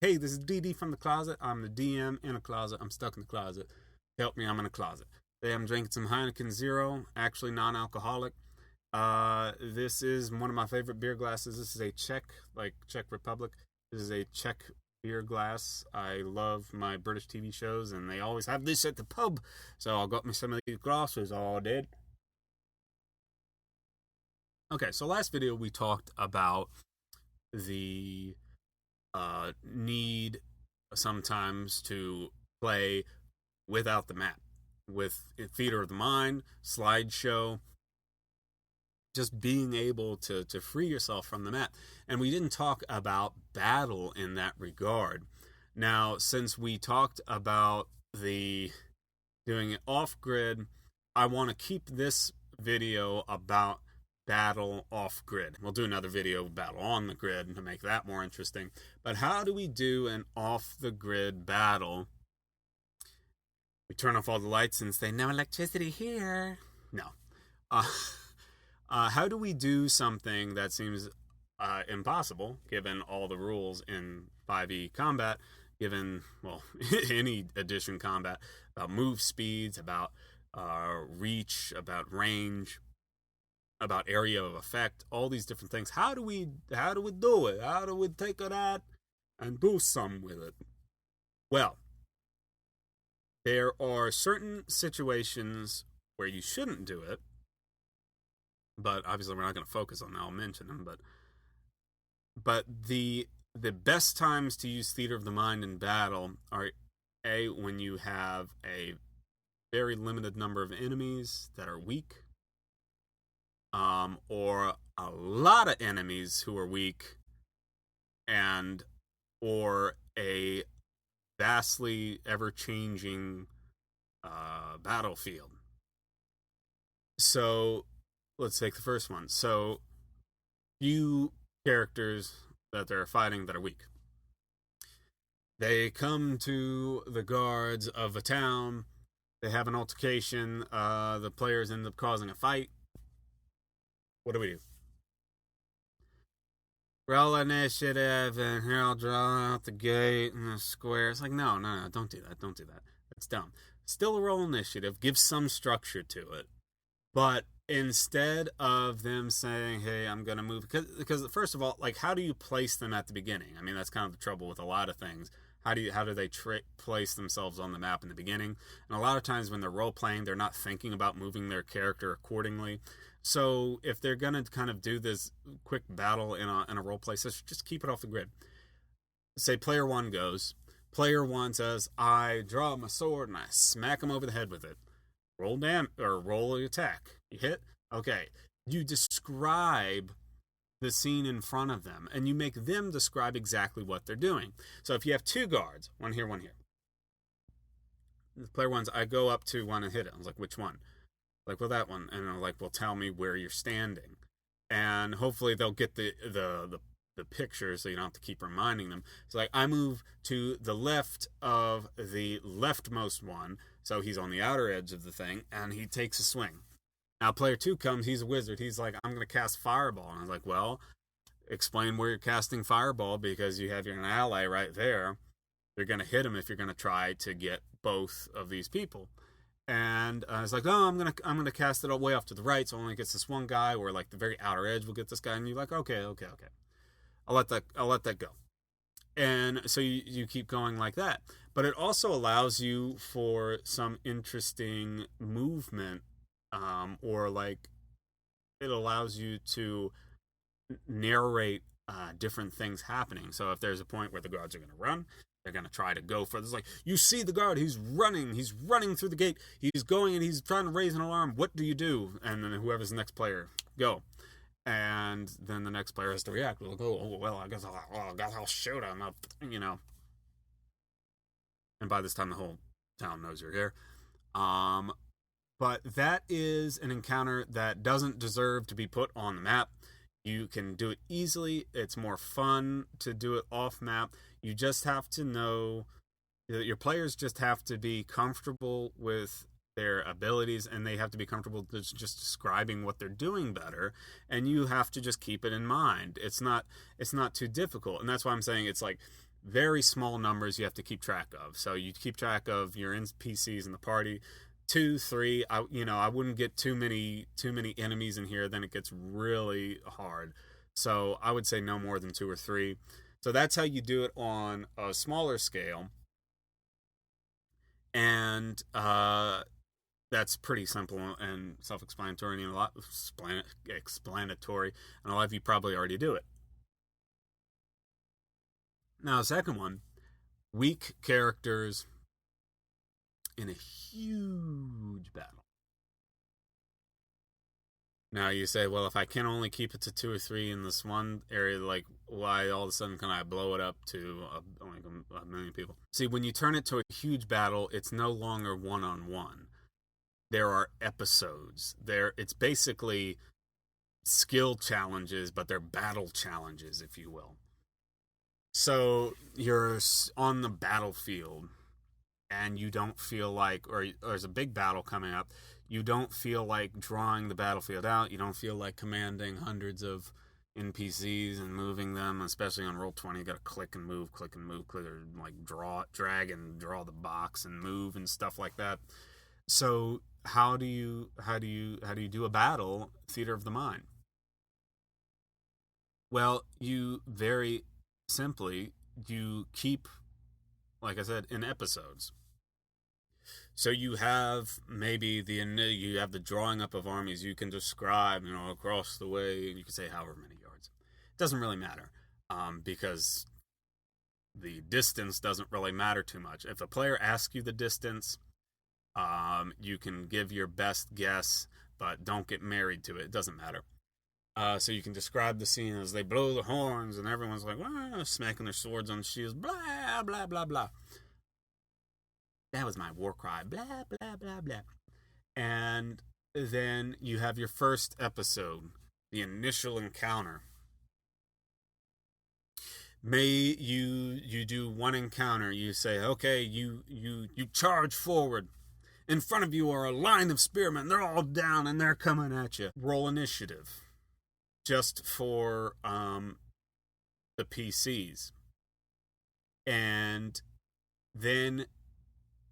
Hey, this is DD from the closet. I'm the DM in a closet. I'm stuck in the closet. Help me, I'm in a closet. Today I'm drinking some Heineken Zero, actually non-alcoholic. This is one of my favorite beer glasses. This is a Czech Republic. This is a Czech beer glass. I love my British TV shows, and they always have this at the pub. So I got me some of these glasses. All did. Okay, so last video we talked about the need sometimes to play without the map, with theater of the mind, slideshow, just being able to free yourself from the map. And we didn't talk about battle in that regard. Now, since we talked about the doing it off grid, I want to keep this video about battle off grid. We'll do another video of battle on the grid to make that more interesting. But how do we do an off the grid battle? We turn off all the lights and say, no electricity here. No. How do we do something that seems impossible, given all the rules in 5e combat, given, well, any edition combat, about move speeds, about reach, about range, about area of effect, all these different things. How do we do it? How do we take that and do some with it? Well, there are certain situations where you shouldn't do it, but obviously we're not going to focus on that. I'll mention them, but the best times to use theater of the mind in battle are when you have a very limited number of enemies that are weak, or a lot of enemies who are weak, and or a vastly ever-changing battlefield. So let's take the first one. So few characters that they're fighting that are weak. They come to the guards of a town. They have an altercation. The players end up causing a fight. What do? Roll initiative, and here I'll draw out the gate and the square. It's like, no, don't do that. Don't do that. That's dumb. Still roll initiative. Give some structure to it. But instead of them saying, hey, I'm going to move, because first of all, like, how do you place them at the beginning? I mean, that's kind of the trouble with a lot of things. How do they place themselves on the map in the beginning? And a lot of times when they're role playing, they're not thinking about moving their character accordingly. So if they're going to kind of do this quick battle in a role play session, just keep it off the grid. Say player one goes. Player one says, I draw my sword and I smack him over the head with it. Roll an attack. You hit? Okay. You describe the scene in front of them, and you make them describe exactly what they're doing. So if you have two guards, one here, one here. The player one's, I go up to one and hit it. I was like, which one? Like, well, that one. And I'm like, well, tell me where you're standing. And hopefully they'll get the picture, so you don't have to keep reminding them. It's like, I move to the left of the leftmost one, so he's on the outer edge of the thing, and he takes a swing. Now, player two comes, he's a wizard. He's like, I'm going to cast Fireball. And I was like, well, explain where you're casting Fireball, because you have your ally right there. You're going to hit him if you're going to try to get both of these people. And I was like, oh, I'm gonna cast it all the way off to the right, so it only gets this one guy, or like the very outer edge will get this guy. And you're like, okay. I'll let that go. And so you keep going like that. But it also allows you for some interesting movement, or like it allows you to narrate different things happening. So if there's a point where the guards are going to run, they're going to try to go for this. Like, you see the guard, he's running through the gate, he's going and he's trying to raise an alarm. What do you do? And then whoever's the next player, go. And then the next player has to react. We'll go, oh, well, I guess I'll shoot him up, you know. And by this time, the whole town knows you're here. But that is an encounter that doesn't deserve to be put on the map. You can do it easily. It's more fun to do it off map. You just have to know that your players just have to be comfortable with their abilities, and they have to be comfortable just describing what they're doing better, and you have to just keep it in mind. It's not too difficult, and that's why I'm saying it's like very small numbers you have to keep track of. So you keep track of your NPCs in the party, 2, 3. I wouldn't get too many enemies in here. Then it gets really hard. So I would say no more than 2 or 3. So that's how you do it on a smaller scale. And that's pretty simple and self-explanatory, and a lot explanatory, and a lot of you probably already do it. Now, the second one, weak characters in a huge battle. Now you say, well, if I can only keep it to 2 or 3 in this one area, like, why all of a sudden can I blow it up to a million people? See, when you turn it to a huge battle, it's no longer one-on-one. There are episodes. It's basically skill challenges, but they're battle challenges, if you will. So you're on the battlefield, and you don't feel like, or there's a big battle coming up, you don't feel like drawing the battlefield out. You don't feel like commanding hundreds of NPCs and moving them, especially on Roll20. You gotta click and move, or like drag and draw the box and move and stuff like that. So how do you do a battle theater of the mind? Well, you very simply, you keep, like I said, in episodes. So you have maybe you have the drawing up of armies. You can describe, across the way. You can say however many yards. It doesn't really matter, because the distance doesn't really matter too much. If a player asks you the distance, you can give your best guess, but don't get married to it. It doesn't matter. So you can describe the scene as they blow the horns and everyone's like, smacking their swords on shields, blah, blah, blah, blah. That was my war cry, blah, blah, blah, blah. And then you have your first episode, the initial encounter. You do one encounter. You say, okay, you charge forward. In front of you are a line of spearmen. They're all down and they're coming at you. Roll initiative. Just for the PCs. And then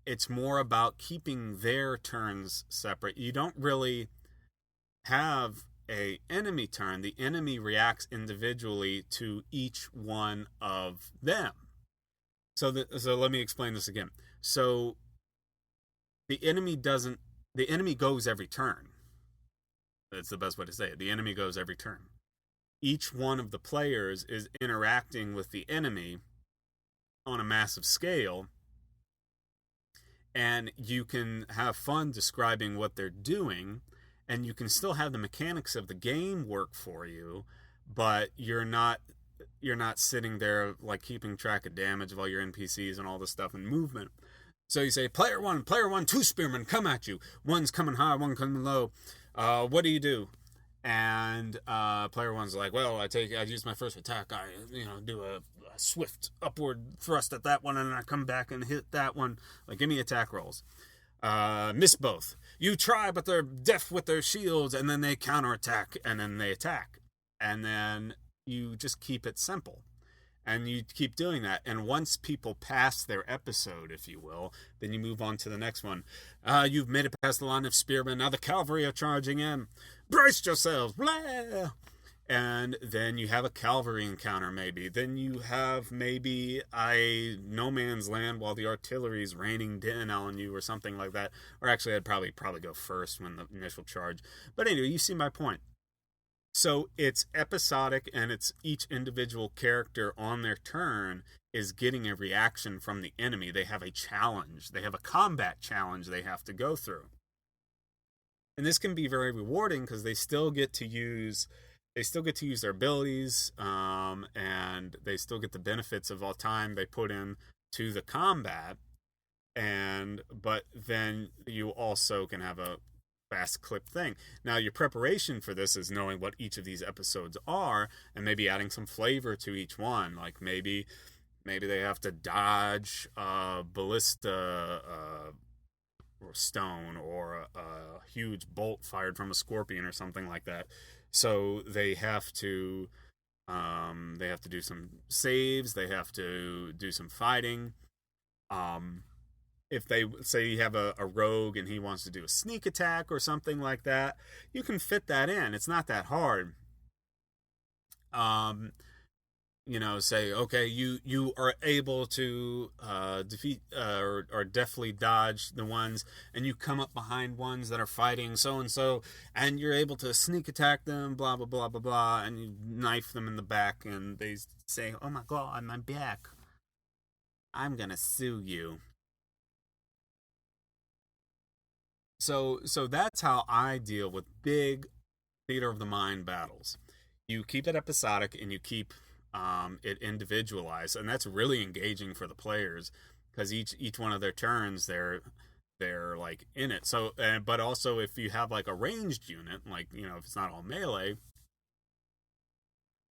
it's more about keeping their turns separate. You don't really have a enemy turn. The enemy reacts individually to each one of them. So let me explain this again. So the enemy goes every turn. That's the best way to say it. The enemy goes every turn. Each one of the players is interacting with the enemy on a massive scale, and you can have fun describing what they're doing, and you can still have the mechanics of the game work for you, but you're not sitting there like keeping track of damage of all your NPCs and all this stuff and movement. So you say, player one, 2 spearmen come at you. One's coming high, one coming low. What do you do? And player one's like, well, I use my first attack. I do a swift upward thrust at that one, and I come back and hit that one. Like, give me attack rolls. Miss both. You try, but they're deaf with their shields, and then they counterattack, and then they attack. And then you just keep it simple. And you keep doing that. And once people pass their episode, if you will, then you move on to the next one. You've made it past the line of spearmen. Now the cavalry are charging in. Brace yourselves. Blah! And then you have a cavalry encounter, maybe. Then you have maybe a no man's land while the artillery is raining down on you or something like that. Or actually, I'd probably go first when the initial charge. But anyway, you see my point. So it's episodic, and it's each individual character on their turn is getting a reaction from the enemy. They have a challenge. They have a combat challenge they have to go through. And this can be very rewarding because they still get to use their abilities, and they still get the benefits of all time they put in to the combat. But then you also can have a fast clip thing. Now, your preparation for this is knowing what each of these episodes are, and maybe adding some flavor to each one. Like maybe they have to dodge a ballista or stone, or a huge bolt fired from a scorpion or something like that. So they have to They have to do some saves. They have to do some fighting. If they say you have a rogue and he wants to do a sneak attack or something like that, you can fit that in. It's not that hard. Um, say, okay, you are able to defeat or definitely dodge the ones, and you come up behind ones that are fighting so and so, and you're able to sneak attack them, blah blah blah blah blah, and you knife them in the back, and they say, "Oh my god, my back! I'm gonna sue you." So that's how I deal with big theater of the mind battles. You keep it episodic and you keep it individualized, and that's really engaging for the players because each one of their turns they're like in it. So, but also if you have like a ranged unit, like if it's not all melee,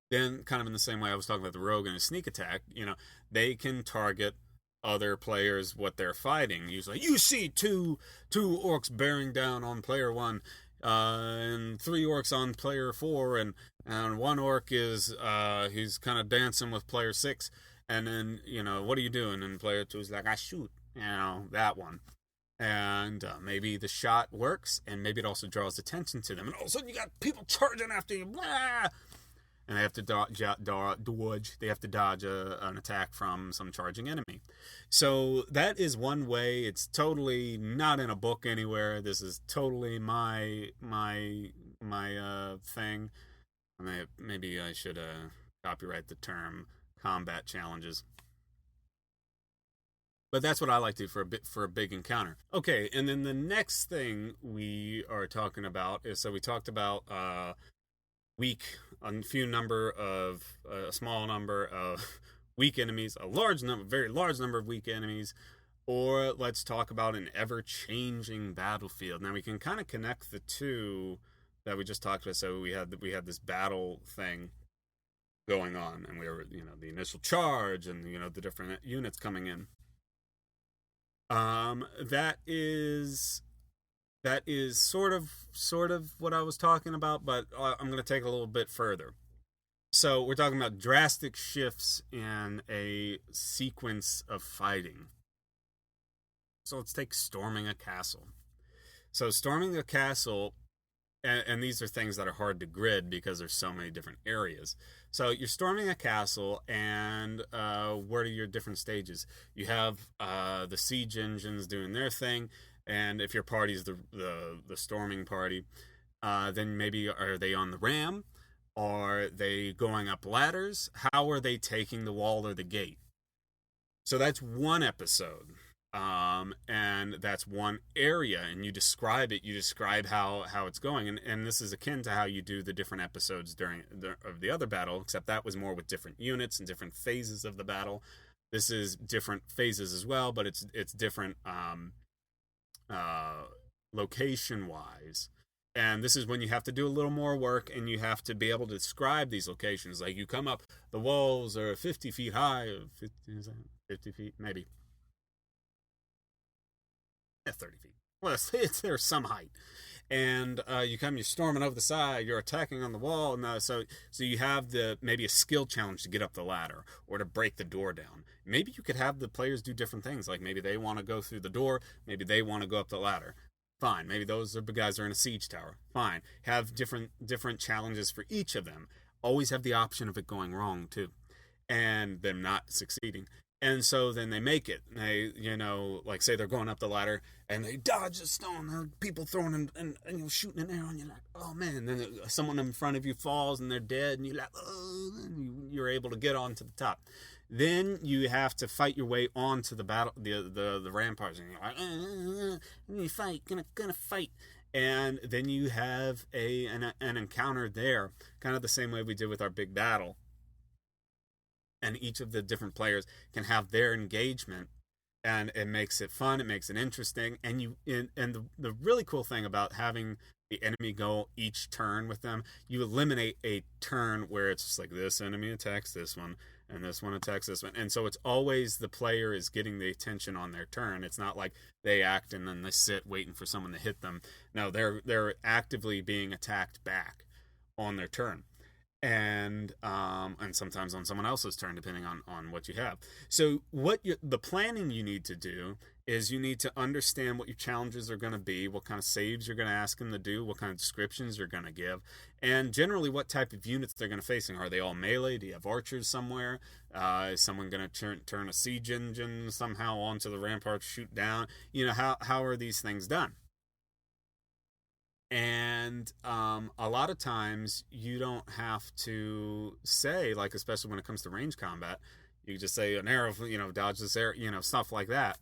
then kind of in the same way I was talking about the rogue and a sneak attack, they can target other players what they're fighting. Usually, you see two orcs bearing down on player one, and three orcs on player four, and one orc is he's kind of dancing with player six, and then what are you doing? And player two is like, I shoot, that one. And maybe the shot works, and maybe it also draws attention to them, and all of a sudden you got people charging after you, blah! And they have to dodge. They have to dodge an attack from some charging enemy. So that is one way. It's totally not in a book anywhere. This is totally my thing. Maybe I should copyright the term combat challenges. But that's what I like to do for a big encounter. Okay, and then the next thing we are talking about is, so we talked about weak, a small number of weak enemies, very large number of weak enemies, or let's talk about an ever-changing battlefield. Now we can kind of connect the two that we just talked about. So we had this battle thing going on, and we were the initial charge, and the different units coming in. That is sort of what I was talking about, but I'm going to take it a little bit further. So we're talking about drastic shifts in a sequence of fighting. So let's take storming a castle. So storming a castle, and these are things that are hard to grid because there's so many different areas. So you're storming a castle, and what are your different stages? You have the siege engines doing their thing, and if your party's the storming party, then maybe are they on the ram? Are they going up ladders? How are they taking the wall or the gate? So that's one episode. And that's one area, and you describe it. You describe how it's going, and this is akin to how you do the different episodes of the other battle, except that was more with different units and different phases of the battle. This is different phases as well, but it's different location wise. And this is when you have to do a little more work, and you have to be able to describe these locations. Like you come up, the walls are 50 feet high, 50 feet maybe. 30 feet. Well, there's some height. And you're storming over the side, you're attacking on the wall, and so you have maybe a skill challenge to get up the ladder or to break the door down. Maybe you could have the players do different things, like maybe they want to go through the door, maybe they want to go up the ladder. Fine. Maybe those guys are in a siege tower. Fine. Have different challenges for each of them. Always have the option of it going wrong too, and them not succeeding. And so then they make it. They, like say they're going up the ladder and they dodge the stone. There are people throwing and shooting an arrow, and you're like, oh man. And then someone in front of you falls and they're dead, and you're like, oh. And you're able to get onto the top. Then you have to fight your way onto the battle, the ramparts, and you're like, gonna fight, gonna fight. And then you have an encounter there, kind of the same way we did with our big battle. And each of the different players can have their engagement, and it makes it fun, it makes it interesting. And the really cool thing about having the enemy go each turn with them, you eliminate a turn where it's just like this enemy attacks this one and this one attacks this one, and so it's always the player is getting the attention on their turn. It's not like they act and then they sit waiting for someone to hit them. No, they're actively being attacked back on their turn. and sometimes on someone else's turn, depending on what you have. So the planning you need to do is you need to understand what your challenges are going to be, what kind of saves you're going to ask them to do, what kind of descriptions you're going to give, and generally what type of units they're going to facing. Are they all melee? Do you have archers somewhere? Is someone going to turn a siege engine somehow onto the ramparts, shoot down? How are these things done? And a lot of times you don't have to say, like, especially when it comes to range combat, you just say an arrow, dodge this arrow, stuff like that.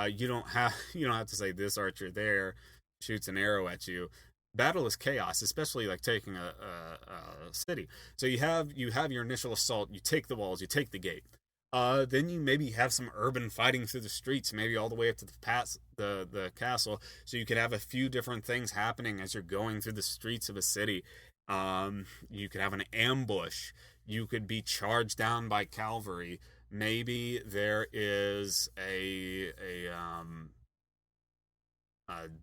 You don't have to say this archer there shoots an arrow at you. Battle is chaos, especially like taking a city. So you have your initial assault, you take the walls, you take the gate. Then you maybe have some urban fighting through the streets, maybe all the way up to the castle, so you could have a few different things happening as you're going through the streets of a city. You could have an ambush. You could be charged down by cavalry. Maybe there is a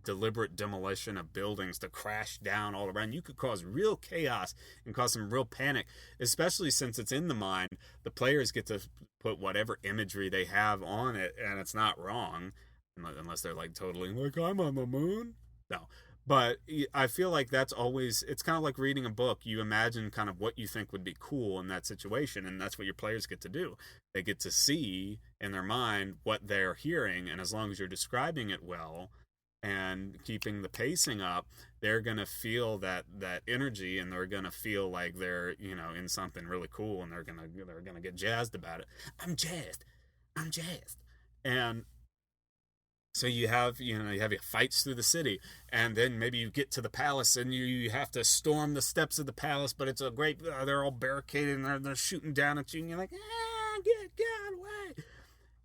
deliberate demolition of buildings to crash down all around. You could cause real chaos and cause some real panic, especially since it's in the mind. The players get to put whatever imagery they have on it, and it's not wrong, unless they're like totally like, I'm on the moon. No. But I feel like it's kind of like reading a book. You imagine kind of what you think would be cool in that situation, and that's what your players get to do. They get to see in their mind what they're hearing, and as long as you're describing it well and keeping the pacing up, they're going to feel that energy, and they're going to feel like they're, in something really cool, and they're going to get jazzed about it. I'm jazzed. And so you have your fights through the city, and then maybe you get to the palace, and you have to storm the steps of the palace, but it's a great, they're all barricaded, and they're shooting down at you, and you're like, get out of the way.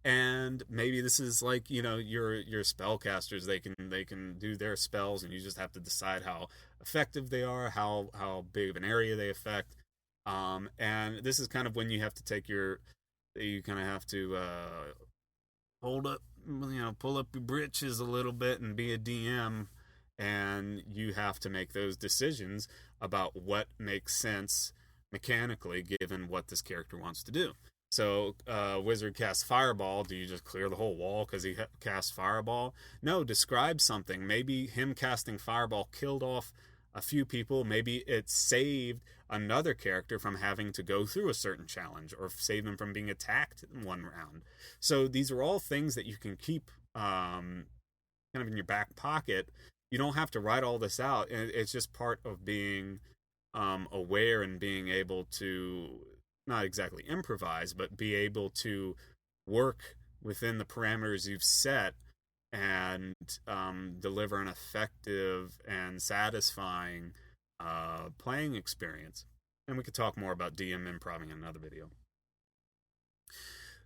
And maybe this is like, your spellcasters, they can do their spells, and you just have to decide how effective they are, how big of an area they affect. And this is kind of when you have to you kind of have to hold up, pull up your britches a little bit and be a DM, and you have to make those decisions about what makes sense mechanically given what this character wants to do. So, wizard casts Fireball. Do you just clear the whole wall because he casts Fireball? No, describe something. Maybe him casting Fireball killed off a few people. Maybe it saved another character from having to go through a certain challenge, or saved them from being attacked in one round. So these are all things that you can keep kind of in your back pocket. You don't have to write all this out. It's just part of being aware and being able to not exactly improvise, but be able to work within the parameters you've set and deliver an effective and satisfying playing experience. And we could talk more about DM improving in another video.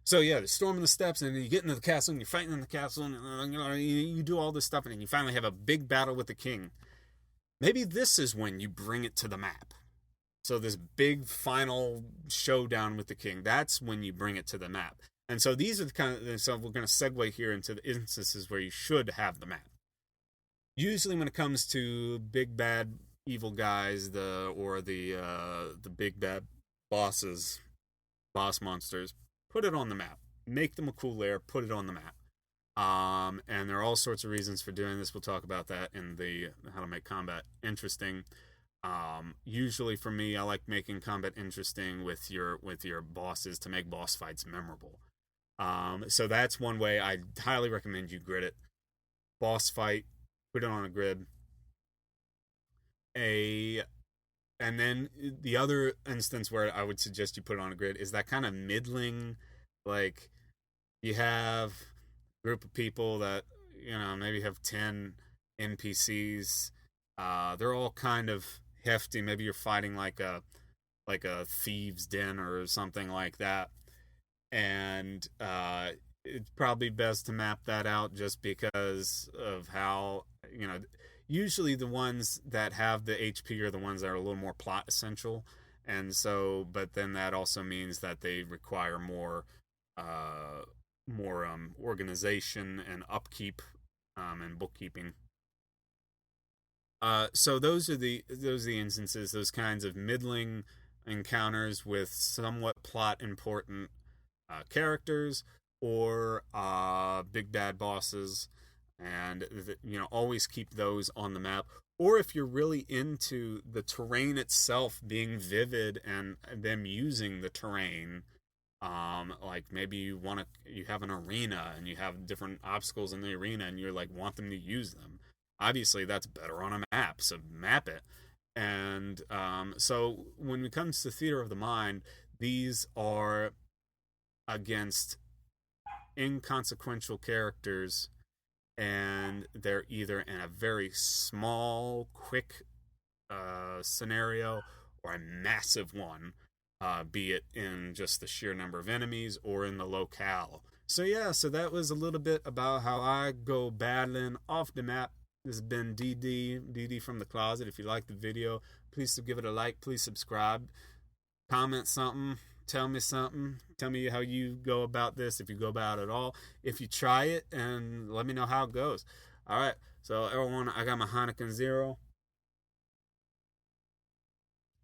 So yeah, storming the steps, and then you get into the castle, and you're fighting in the castle, and you do all this stuff, and then you finally have a big battle with the king. Maybe this is when you bring it to the map. So this big final showdown with the king, that's when you bring it to the map. And so these are so we're going to segue here into the instances where you should have the map. Usually when it comes to big bad evil guys, the big bad bosses, boss monsters, put it on the map. Make them a cool layer, put it on the map. And there are all sorts of reasons for doing this. We'll talk about that in the how to make combat interesting. Usually for me, I like making combat interesting with your bosses to make boss fights memorable. So that's one way. I highly recommend you grid it. Boss fight, put it on a grid. And then the other instance where I would suggest you put it on a grid is that kind of middling, like you have a group of people that, maybe have 10 NPCs. They're all kind of hefty. Maybe you're fighting like a thieves' den or something like that. And it's probably best to map that out just because of how, usually the ones that have the HP are the ones that are a little more plot essential. And so, but then that also means that they require more organization and upkeep and bookkeeping. So those are the instances, those kinds of middling encounters with somewhat plot important characters or big bad bosses, and always keep those on the map. Or if you're really into the terrain itself being vivid and them using the terrain, like maybe you have an arena and you have different obstacles in the arena and you're like want them to use them. Obviously, that's better on a map, so map it. And so when it comes to Theater of the Mind, these are against inconsequential characters, and they're either in a very small, quick scenario or a massive one, be it in just the sheer number of enemies or in the locale. So yeah, so that was a little bit about how I go battling off the map. This has been DD from the closet. If you like the video, please give it a like. Please subscribe. Comment something. Tell me something. Tell me how you go about this, if you go about it at all. If you try it, and let me know how it goes. All right. So everyone, I got my Heineken Zero.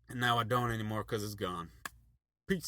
And now I don't anymore because it's gone.